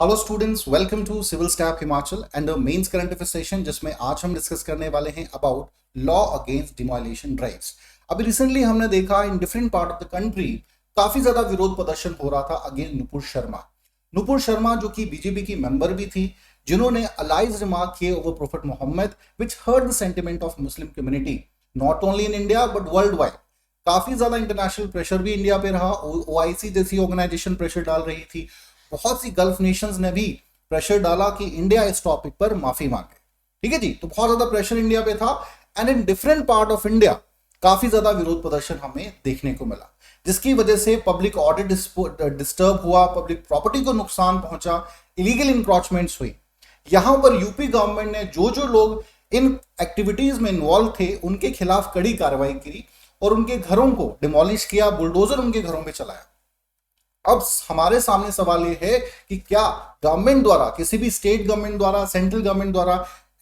Hello students, welcome to civil staff Himachal and mains current affair session, जिसमें आज हम discuss करने वाले हैं about law against demolition drives. अभी रिसेंटली हमने देखा in different part of the country काफी ज्यादा विरोध प्रदर्शन हो रहा था अगेंस्ट नुपुर शर्मा। नुपुर शर्मा जो कि बीजेपी की मेंबर भी थी, जिन्होंने अलाइज रिमार्क किए over prophet Mohammad which hurt the sentiment of Muslim community not only in India but world wide. काफी ज्यादा इंटरनेशनल प्रेशर भी इंडिया पे रहा, ओआईसी जैसी ऑर्गेनाइजेशन प्रेशर डाल रही थी, बहुत सी गल्फ नेशंस ने भी प्रेशर डाला कि इंडिया इस टॉपिक पर माफी मांगे। ठीक है जी, तो बहुत ज्यादा प्रेशर इंडिया पे था and in different part of India काफी ज्यादा विरोध प्रदर्शन हमें देखने को मिला, जिसकी वजह से पब्लिक ऑर्डर डिस्टर्ब हुआ, पब्लिक प्रॉपर्टी को नुकसान पहुंचा, इलीगल इंक्रोचमेंट्स हुई। यहां पर यूपी गवर्नमेंट ने जो जो लोग इन एक्टिविटीज में इन्वॉल्व थे उनके खिलाफ कड़ी कार्रवाई की और उनके घरों को डिमोलिश किया, बुलडोजर उनके घरों में चलाया। अब हमारे सामने सवाल ये है कि क्या गवर्नमेंट द्वारा, किसी भी स्टेट गवर्नमेंट द्वारा, सेंट्रल गवर्नमेंट द्वारा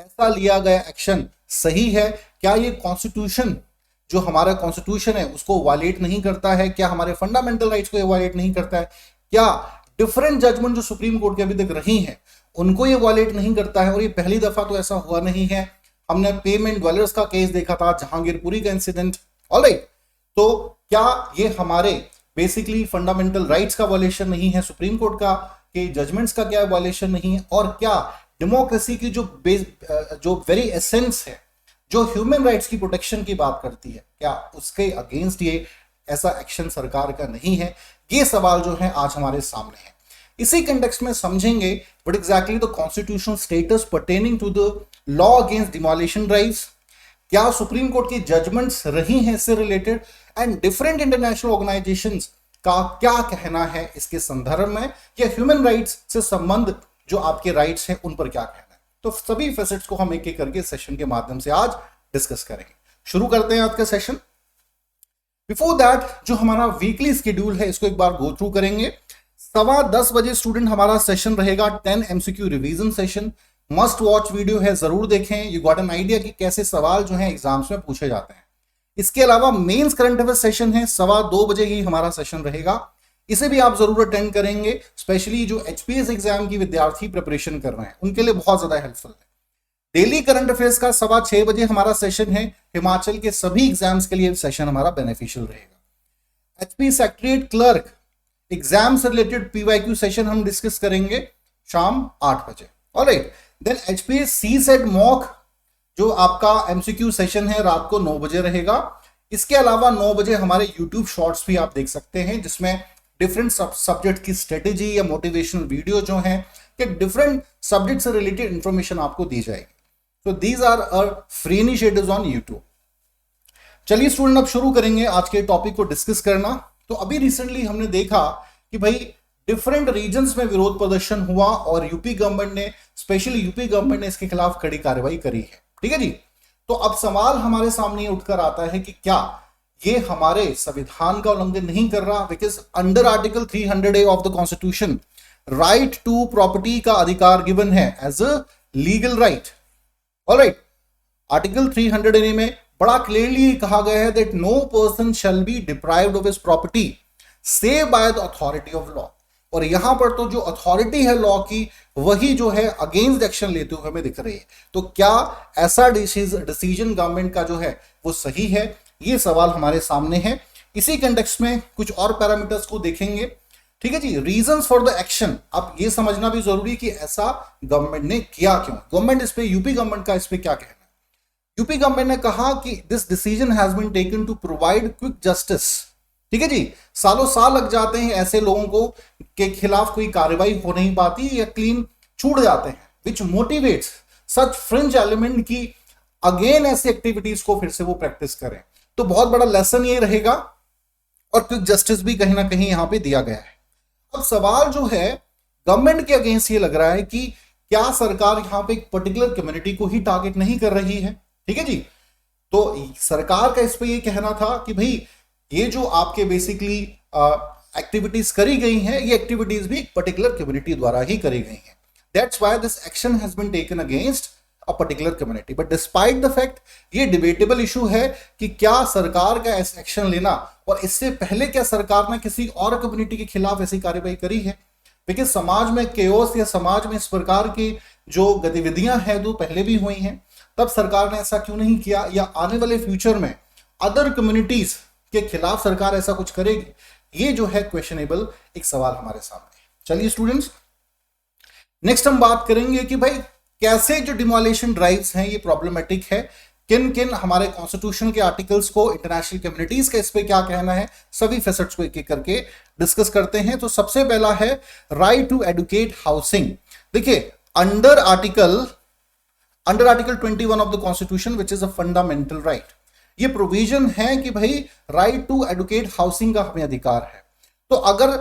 ऐसा लिया गया एक्शन सही है? क्या ये कॉन्स्टिट्यूशन, जो हमारा कॉन्स्टिट्यूशन है, उसको वायलेट नहीं करता है? क्या हमारे फंडामेंटल राइट्स को ये वायलेट नहीं करता है? क्या डिफरेंट जजमेंट जो सुप्रीम कोर्ट की अभी तक रही है उनको ये वायलेट नहीं करता है? और ये पहली दफा तो ऐसा हुआ नहीं है। हमने पेमेंट ड्वेलर्स का केस देखा था, जहांगीरपुरी का इंसिडेंट। ऑलराइट, तो क्या ये हमारे बेसिकली फंडामेंटल राइट्स का वायलेशन नहीं है? सुप्रीम कोर्ट का के जजमेंट्स का क्या वायलेशन नहीं है? और क्या डेमोक्रेसी की जो वेरी एसेंस है, जो ह्यूमन राइट्स की प्रोटेक्शन की बात करती है, क्या उसके अगेंस्ट ये ऐसा एक्शन सरकार का नहीं है? ये सवाल जो है आज हमारे सामने है। इसी कंटेक्स्ट में समझेंगे what exactly the constitutional status pertaining to the law against demolition drives, क्या सुप्रीम कोर्ट की जजमेंट्स रही हैं इससे related, and different international organisations का क्या कहना है इसके संदर्भ में, या ह्यूमन राइट्स से संबंध जो आपके राइट्स हैं उन पर क्या कहना है। तो सभी फैसेट्स को हम एक एक करके सेशन के माध्यम से आज डिस्कस करेंगे। शुरू करते हैं आज का सेशन। बिफोर दैट, जो हमारा वीकली शेड्यूल है इसको एक बार गो थ्रू करेंगे। 10:15 बजे स्टूडेंट हमारा सेशन रहेगा 10 MCQ revision session. Must watch video है, जरूर देखें। यू गॉट एन आइडिया कि कैसे सवाल जो है एग्जाम्स में पूछे जाते हैं। इसके अलावा मेंस करंट अफेयर सेशन है, 2:15 बजे ही हमारा सेशन रहेगा। इसे भी आप जरूर अटेंड करेंगे, स्पेशली जो HPS एग्जाम की विद्यार्थी प्रिपरेशन कर रहे हैं उनके लिए बहुत ज्यादा हेल्पफुल है। डेली करंट अफेयर्स का 6:15 बजे हमारा सेशन है। हिमाचल के सभी एग्जाम्स के लिए सेशन हमारा बेनिफिशियल रहेगा। HP सेक्रेटरीट क्लर्क एग्जाम से रिलेटेड PYQ सेशन हम डिस्कस करेंगे शाम 8 बजे। Alright, then HPS CSET mock जो आपका MCQ सेशन है रात को 9 बजे रहेगा। इसके अलावा 9 बजे हमारे YouTube शॉर्ट्स भी आप देख सकते हैं, जिसमें डिफरेंट सब्जेक्ट की स्ट्रेटेजी या मोटिवेशनल वीडियो जो है कि डिफरेंट सब्जेक्ट से रिलेटेड इंफॉर्मेशन आपको दी जाएगी। तो these are our free initiatives on YouTube। चलिए स्टूडेंट, अब शुरू करेंगे आज के टॉपिक को डिस्कस करना। तो अभी रिसेंटली हमने देखा कि भाई डिफरेंट रीजन्स में विरोध प्रदर्शन हुआ और यूपी गवर्नमेंट ने, स्पेशली यूपी गवर्नमेंट ने इसके खिलाफ कड़ी कार्रवाई करी है। ठीक है जी, तो अब सवाल हमारे सामने उठकर आता है कि क्या ये हमारे संविधान का उल्लंघन नहीं कर रहा? Because under article 300A of the constitution right to property का अधिकार गिवन है as a legal right. Alright, article 300A में बड़ा क्लियरली कहा गया है that no person shall be deprived of his property save by the authority of law. और यहां पर तो जो अथॉरिटी है लॉ की, वही जो है अगेंस्ट एक्शन लेते हुए हमें दिख रही है। तो क्या ऐसा डिसीजन गवर्नमेंट का जो है वो सही है? ये सवाल हमारे सामने है। इसी कंटेक्स्ट में कुछ और पैरामीटर्स को देखेंगे। ठीक है जी, रीजंस फॉर द एक्शन। अब ये समझना भी जरूरी कि ऐसा गवर्नमेंट ने किया क्यों। गवर्नमेंट इस पे, यूपी गवर्नमेंट का इस पे क्या कहना है? यूपी गवर्नमेंट ने कहा कि this decision has been taken to provide quick justice. ठीक है जी, सालों साल लग जाते हैं ऐसे लोगों को के खिलाफ कोई कार्रवाई हो नहीं पाती या क्लीन छूट जाते हैं, विच मोटिवेट्स सच फ्रिंज एलिमेंट की अगेन ऐसी एक्टिविटीज को फिर से वो प्रैक्टिस करें। तो बहुत बड़ा लेसन ये रहेगा और क्विक जस्टिस भी कहीं ना कहीं यहां पे दिया गया है। अब सवाल जो है गवर्नमेंट के अगेंस्ट ये लग रहा है कि क्या सरकार यहां पे एक पर्टिकुलर कम्युनिटी को ही टारगेट नहीं कर रही है? ठीक है जी, तो सरकार का इस पे ये कहना था कि भाई ये जो आपके बेसिकली एक्टिविटीज करी गई हैं, ये एक्टिविटीज भी एक पर्टिकुलर कम्युनिटी द्वारा ही करी गई हैं। That's why this action has been taken against a particular community. But despite the fact, ये डिबेटेबल इशू है कि क्या सरकार का ऐसा एक्शन लेना, और इससे पहले क्या सरकार ने किसी और कम्युनिटी के खिलाफ ऐसी कार्रवाई करी है? क्योंकि समाज में केओस या समाज में इस प्रकार की जो गतिविधियां हैं जो पहले भी हुई हैं, तब सरकार ने ऐसा क्यों नहीं किया, या आने वाले फ्यूचर में अदर कम्युनिटीज के खिलाफ सरकार ऐसा कुछ करेगी, ये जो है क्वेश्चनेबल एक सवाल हमारे सामने है। चलिए स्टूडेंट्स, नेक्स्ट हम बात करेंगे कि भाई कैसे जो डिमोलिशन ड्राइव्स हैं ये प्रॉब्लमेटिक है, किन किन हमारे कॉन्स्टिट्यूशन के आर्टिकल्स को, इंटरनेशनल कम्युनिटीज का इस पे क्या कहना है, सभी फैसेट्स को एक एक करके डिस्कस करते हैं। तो सबसे पहला है राइट टू एडुकेट हाउसिंग। देखिए under article 21 of the constitution which is a fundamental right, ये प्रोविजन है कि भाई राइट टू एडुकेट हाउसिंग का हमें अधिकार है। तो अगर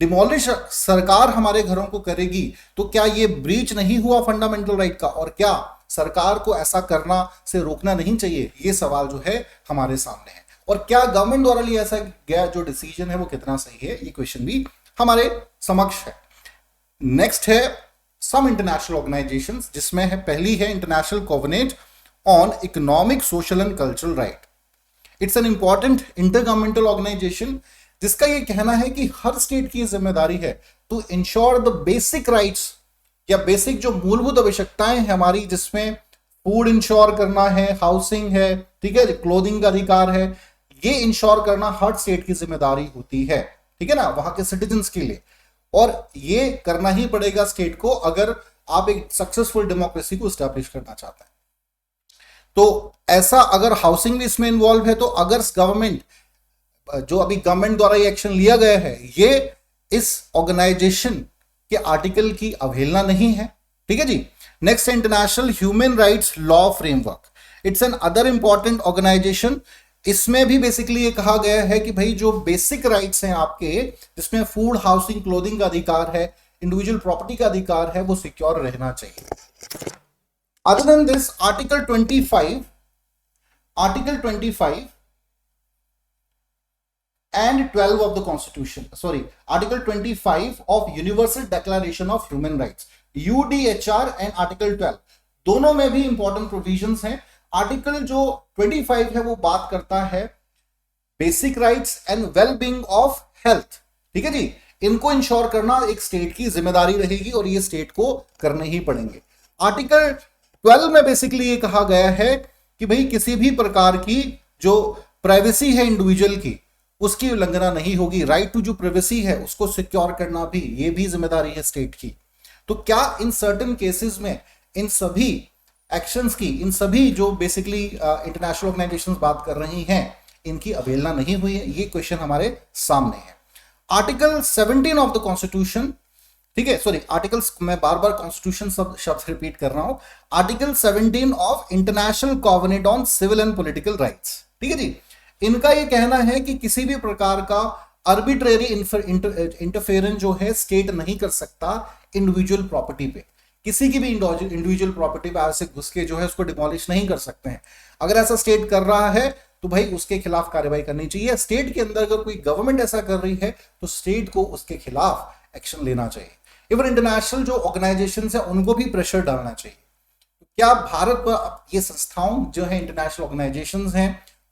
डिमोलिश सरकार हमारे घरों को करेगी तो क्या ये ब्रीच नहीं हुआ फंडामेंटल राइट का, और क्या सरकार को ऐसा करना से रोकना नहीं चाहिए, ये सवाल जो है हमारे सामने है। और क्या गवर्नमेंट द्वारा लिया ऐसा गया जो डिसीजन है वो कितना सही है, ये क्वेश्चन भी हमारे समक्ष है। नेक्स्ट है सम इंटरनेशनल ऑर्गेनाइजेशंस, जिसमें है पहली है international covenant on economic, social and cultural right. It's an important intergovernmental organisation जिसका ये कहना है कि हर स्टेट की जिम्मेदारी है to ensure the basic rights, या बेसिक जो मूलभूत आवश्यकताएं हैं हमारी, जिसमें फूड इंश्योर करना है, हाउसिंग है, ठीक है, क्लोथिंग का अधिकार है, ये इंश्योर करना हर स्टेट की जिम्मेदारी होती है, ठीक है ना, वहां के सिटीजन्स के लिए। और ये करना ही पड़ेगा स्टेट को अगर आप एक सक्सेसफुल डेमोक्रेसी को स्टैब्लिश करना चाहते हैं। तो ऐसा अगर हाउसिंग भी इसमें इन्वॉल्व है, तो अगर गवर्नमेंट जो अभी गवर्नमेंट द्वारा ये एक्शन लिया गया है, ये इस ऑर्गेनाइजेशन के आर्टिकल की अवहेलना नहीं है, ठीक है जी। Next international human rights law framework, it's an other important organisation. इसमें भी बेसिकली ये कहा गया है कि भाई जो बेसिक राइट्स हैं आपके, जिसमें फूड, हाउसिंग, क्लोथिंग का अधिकार है, इंडिविजुअल प्रॉपर्टी का अधिकार है, वो सिक्योर रहना चाहिए। Other than this article 25 and 12 of the constitution, sorry, article 25 of universal declaration of human rights, UDHR, and article 12 दोनों में भी इंपॉर्टेंट प्रोविजंस हैं। आर्टिकल जो 25 है वो बात करता है basic rights and well being of health, ठीक है जी, इनको इंश्योर करना एक स्टेट की जिम्मेदारी रहेगी और ये स्टेट को करने ही पड़ेंगे। आर्टिकल 12 में बेसिकली ये कहा गया है कि भाई किसी भी प्रकार की जो प्राइवेसी है इंडिविजुअल की, उसकी उल्लंघना नहीं होगी। राइट टू जो प्राइवेसी है उसको सिक्योर करना भी, ये भी जिम्मेदारी है स्टेट की। तो क्या इन सर्टेन केसेस में इन सभी एक्शंस की, इन सभी जो बेसिकली इंटरनेशनल ऑर्गेनाइजेशंस बात कर रही हैं, इनकी अवहेलना नहीं हुई है, ये क्वेश्चन हमारे सामने है। आर्टिकल 17 ऑफ द कॉन्स्टिट्यूशन, ठीक है, सॉरी आर्टिकल्स, मैं बार बार कॉन्स्टिट्यूशन शब्द रिपीट कर रहा हूं। Article 17 of international covenant on civil and political rights, ठीक है जी, इनका ये कहना है कि किसी भी प्रकार का आर्बिट्रेरी इंटरफेरेंस जो है स्टेट नहीं कर सकता इंडिविजुअल प्रॉपर्टी पे, किसी की भी इंडिविजुअल प्रॉपर्टी पे ऐसे घुस के जो है उसको डिमोलिश नहीं कर सकते हैं। अगर ऐसा स्टेट कर रहा है तो भाई उसके खिलाफ कार्रवाई करनी चाहिए। स्टेट के अंदर अगर कोई गवर्नमेंट ऐसा कर रही है तो स्टेट को उसके खिलाफ एक्शन लेना चाहिए। इवन इंटरनेशनल जो ऑर्गेनाइजेशन है उनको भी प्रेशर डालना चाहिए। क्या भारत पर ये संस्थाओं जो है इंटरनेशनल ऑर्गेनाइजेशन हैं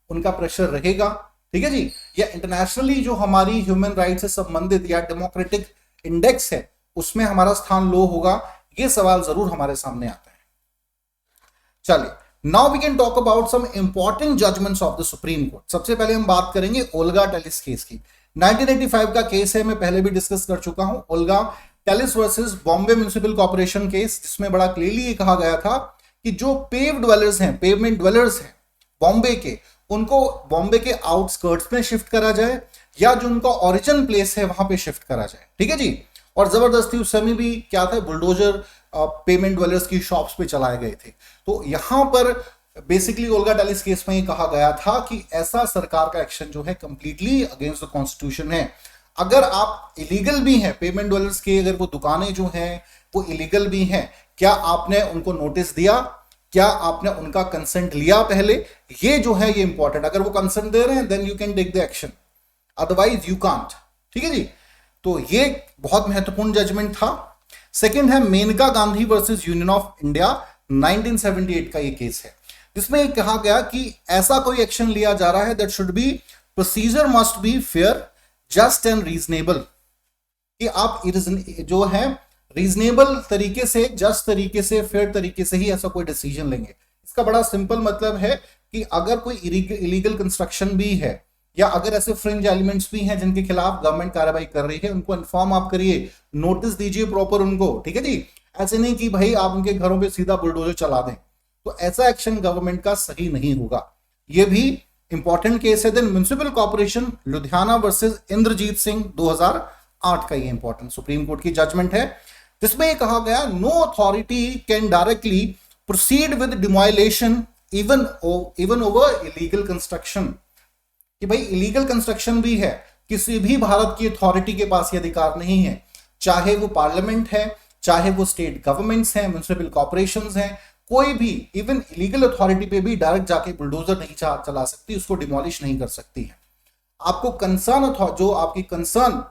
उनका प्रेशर रहेगा, ठीक है जी, या इंटरनेशनली जो हमारी ह्यूमन राइट से संबंधित या डेमोक्रेटिक इंडेक्स है उसमें हमारा स्थान लो होगा, ये सवाल जरूर हमारे सामने आता है। चलिए, now we can talk about some important judgments of the supreme court. सबसे पहले हम बात करेंगे ओल्गा टेलिस केस की। 1985 का केस है, मैं पहले भी डिस्कस कर चुका हूं, Olga Tellis versus Bombay municipal corporation case, जिसमें बड़ा क्लियरली ये कहा गया था कि जो पेव ड्वेलर्स हैं, पेवमेंट ड्वेलर्स हैं बॉम्बे के, उनको बॉम्बे के आउटस्कर्ट्स में शिफ्ट करा जाए या जो उनका ओरिजिन प्लेस है वहां पे शिफ्ट करा जाए, ठीक है जी। और जबरदस्ती उस समय भी क्या था, बुलडोजर पेमेंट ड्वेलर्स की शॉप्स पे चलाए गए थे। तो यहां पर बेसिकली ओल्गा टेलिस केस में ये कहा गया था कि ऐसा सरकार का एक्शन जो है कंप्लीटली अगेंस्ट द कॉन्स्टिट्यूशन है। अगर आप इलीगल भी हैं, पेमेंट ड्वेलर्स की अगर वो दुकानें जो हैं वो इलीगल भी हैं, क्या आपने उनको नोटिस दिया, क्या आपने उनका कंसेंट लिया पहले, ये जो है ये इंपॉर्टेंट। अगर वो कंसेंट दे रहे हैं then you can take the action, otherwise you can't, ठीक है जी। तो ये बहुत महत्वपूर्ण जजमेंट था। सेकंड है Maneka Gandhi versus union of India, 1978 का ये केस है, जिसमें ये कहा गया कि ऐसा कोई एक्शन लिया जा रहा है that should B, procedure must be fair, just and reasonable, कि आप जो है रीजनेबल तरीके से, जस्ट तरीके से, फेयर तरीके से ही ऐसा कोई डिसीजन लेंगे। इसका बड़ा सिंपल मतलब है कि अगर कोई इलीगल कंस्ट्रक्शन भी है या अगर ऐसे फ्रिंज एलिमेंट्स भी हैं जिनके खिलाफ गवर्नमेंट कार्रवाई कर रही है, उनको इन्फॉर्म आप करिए, नोटिस दीजिए प्रॉपर उनको, ठीक है जी। ऐसे नहीं कि भाई आप उनके घरों पे सीधा बुलडोजर चला दें, तो ऐसा एक्शन गवर्नमेंट का सही नहीं होगा। ये भी इंपॉर्टेंट केस है। Then municipal corporation Ludhiana versus Inderjit Singh 2008 का ये इंपॉर्टेंट सुप्रीम कोर्ट की जजमेंट है, जिसमें ये कहा गया no authority can directly proceed with demolition even over illegal construction. कि भाई इलीगल कंस्ट्रक्शन भी है, किसी भी भारत की अथॉरिटी के पास ये अधिकार नहीं है, चाहे वो पार्लियामेंट है, चाहे वो स्टेट गवर्नमेंट्स हैं, म्युनिसिपल कॉर्पोरेशंस हैं, कोई भी इवन इलीगल अथॉरिटी पे भी डायरेक्ट जाके बुलडोजर नहीं चला सकती, उसको डिमोलिश नहीं कर सकती है। आपको कंसर्न जो आपकी कंसर्न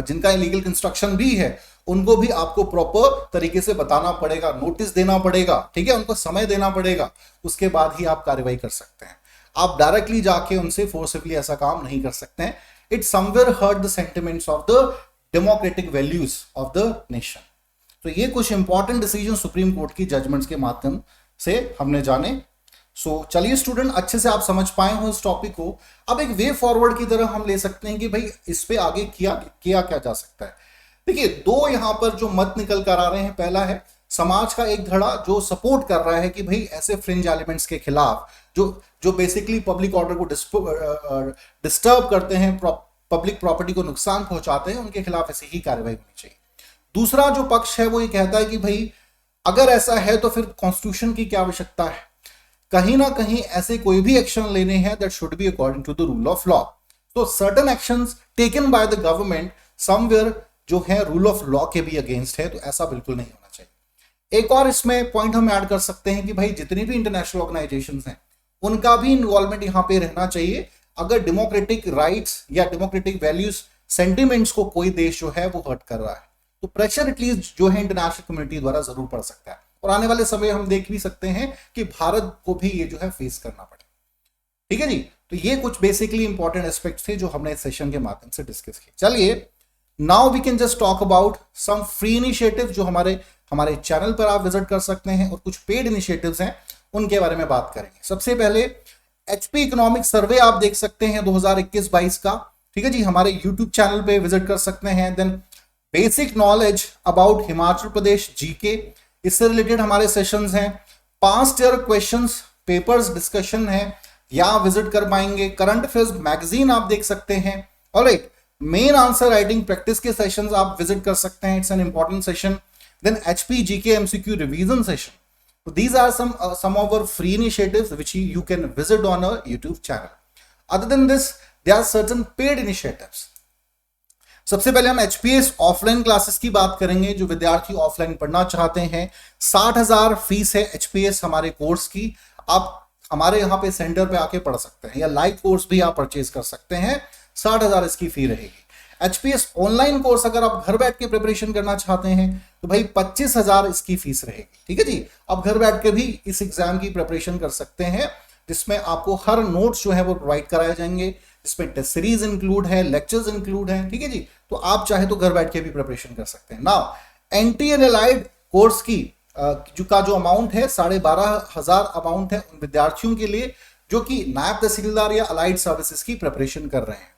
जिनका इलीगल कंस्ट्रक्शन भी है, उनको भी आपको प्रॉपर तरीके से बताना पड़ेगा, नोटिस देना पड़ेगा, ठीक है, उनको समय देना पड़ेगा, उसके बाद ही आप कार्रवाई कर सकते हैं। आप डायरेक्टली जाके उनसे फोर्सिबली ऐसा काम नहीं कर सकते हैं। It somewhere hurt the sentiments of the democratic values of the nation. तो ये कुछ इंपॉर्टेंट डिसीजन सुप्रीम कोर्ट की जजमेंट्स के माध्यम से हमने जाने। चलिए स्टूडेंट, अच्छे से आप समझ पाए हो इस टॉपिक को। अब एक वे फॉरवर्ड की तरह हम ले सकते हैं कि भाई इस पे आगे किया क्या जा सकता है। देखिए, दो यहां पर जो मत निकल कर आ रहे हैं, पहला है समाज का एक धड़ा जो सपोर्ट कर रहा है कि भाई ऐसे फ्रिंज एलिमेंट्स के खिलाफ जो बेसिकली पब्लिक ऑर्डर को डिस्टर्ब करते हैं, पब्लिक प्रॉपर्टी को नुकसान पहुंचाते हैं, उनके खिलाफ ऐसी ही कार्रवाई होनी चाहिए। दूसरा जो पक्ष है वो ये कहता है कि भाई अगर ऐसा है तो फिर कॉन्स्टिट्यूशन की क्या आवश्यकता है, कहीं ना कहीं ऐसे कोई भी एक्शन लेने हैं that should be according to the rule of law. तो certain actions taken by the government somewhere जो है रूल ऑफ लॉ के भी अगेंस्ट है, तो ऐसा बिल्कुल नहीं होना चाहिए। एक और इसमें पॉइंट हम ऐड कर सकते हैं कि भाई जितनी भी इंटरनेशनल ऑर्गेनाइजेशंस हैं उनका भी इन्वॉल्वमेंट यहां पे रहना चाहिए। अगर डेमोक्रेटिक राइट्स या डेमोक्रेटिक वैल्यूज सेंटिमेंट्स को कोई देश जो है वो हर्ट कर रहा है, तो प्रेशर एटलीस्ट जो है इंटरनेशनल कम्युनिटी द्वारा जरूर पड़ सकता है। और आने वाले समय हम देख भी सकते हैं कि भारत को भी ये जो है फेस करना पड़े। ठीक है जी, तो ये कुछ बेसिकली इंपॉर्टेंट एस्पेक्ट्स थे जो हमने इस सेशन के माध्यम से डिस्कस किए। चलिए now we can just talk about some free initiative जो हमारे चैनल पर आप विजिट कर सकते हैं, और कुछ पेड इनिशिएटिव्स हैं उनके बारे में बात करेंगे। सबसे पहले एचपी इकोनॉमिक सर्वे आप देख सकते हैं 2021-22 का, ठीक है जी, हमारे यूट्यूब चैनल पे विजिट कर सकते हैं। Then basic knowledge about Himachal Pradesh GK, इससे रिलेटेड हमारे सेशंस हैं। Past year questions papers discussion है, या विजिट कर पाएंगे। करंट अफेयर्स मैगजीन आप देख सकते हैं। Alright, main answer writing practice के सेशंस आप विजिट कर सकते हैं, it's an important session. Then HP GK MCQ revision session. So these are some of our free initiatives which you can visit on our YouTube channel. Other than this, there are certain paid initiatives. सबसे पहले हम HPS offline classes की बात करेंगे। जो विद्यार्थी offline पढ़ना चाहते हैं, 60,000 फीस है HPS हमारे कोर्स की। आप हमारे यहाँ पे सेंटर पे आके पढ़ सकते हैं, या लाइव कोर्स भी आप परचेज कर सकते हैं। 60,000 इसकी फी रहेगी। HPS ऑनलाइन कोर्स अगर आप घर बैठ के प्रिपरेशन करना चाहते हैं तो भाई 25,000 इसकी फीस रहेगी। ठीक है जी, आप घर बैठ के भी इस एग्जाम की प्रिपरेशन कर सकते हैं, जिसमें आपको हर नोट्स जो है वो प्रोवाइड कराए जाएंगे, इसमें टेस्ट सीरीज इंक्लूड है, लेक्चर्स इंक्लूड है। ठीक है जी, तो आप चाहे तो घर बैठ के भी प्रिपरेशन कर सकते हैं। नाउ एनटीएल एलाइड कोर्स की जो अमाउंट है 12,500 अमाउंट है उन विद्यार्थियों के लिए जो कि नायब तहसीलदार या अलाइड सर्विसेज की प्रिपरेशन कर रहे हैं।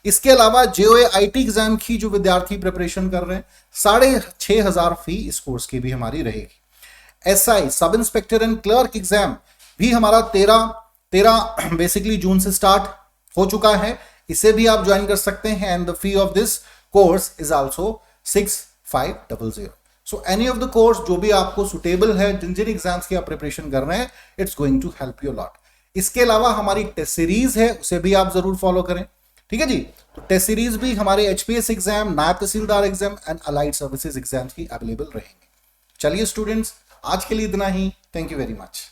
इसके अलावा जेओए आईटी एग्जाम की जो विद्यार्थी प्रिपरेशन कर रहे हैं, 6,500 फी इस कोर्स की भी हमारी रहेगी। SI sub inspector and clerk exam भी हमारा 13 बेसिकली जून से स्टार्ट हो चुका है, इसे भी आप ज्वाइन कर सकते हैं। And the fee of this course is also 6,500। So any of the course जो भी आपको सुटेबल है, जिन जिन एग्जाम्स की आप प्रिपरेशन कर रहे हैं, it's going to help you lot. इसके अलावा हमारी टेस्ट सीरीज है, उसे भी आप जरूर फॉलो करें। ठीक है जी, तो टेस्ट सीरीज भी हमारे HPS exam, naib tehsildar exam and allied services exams की अवेलेबल रहेंगे। चलिए स्टूडेंट्स, आज के लिए इतना ही। Thank you very much.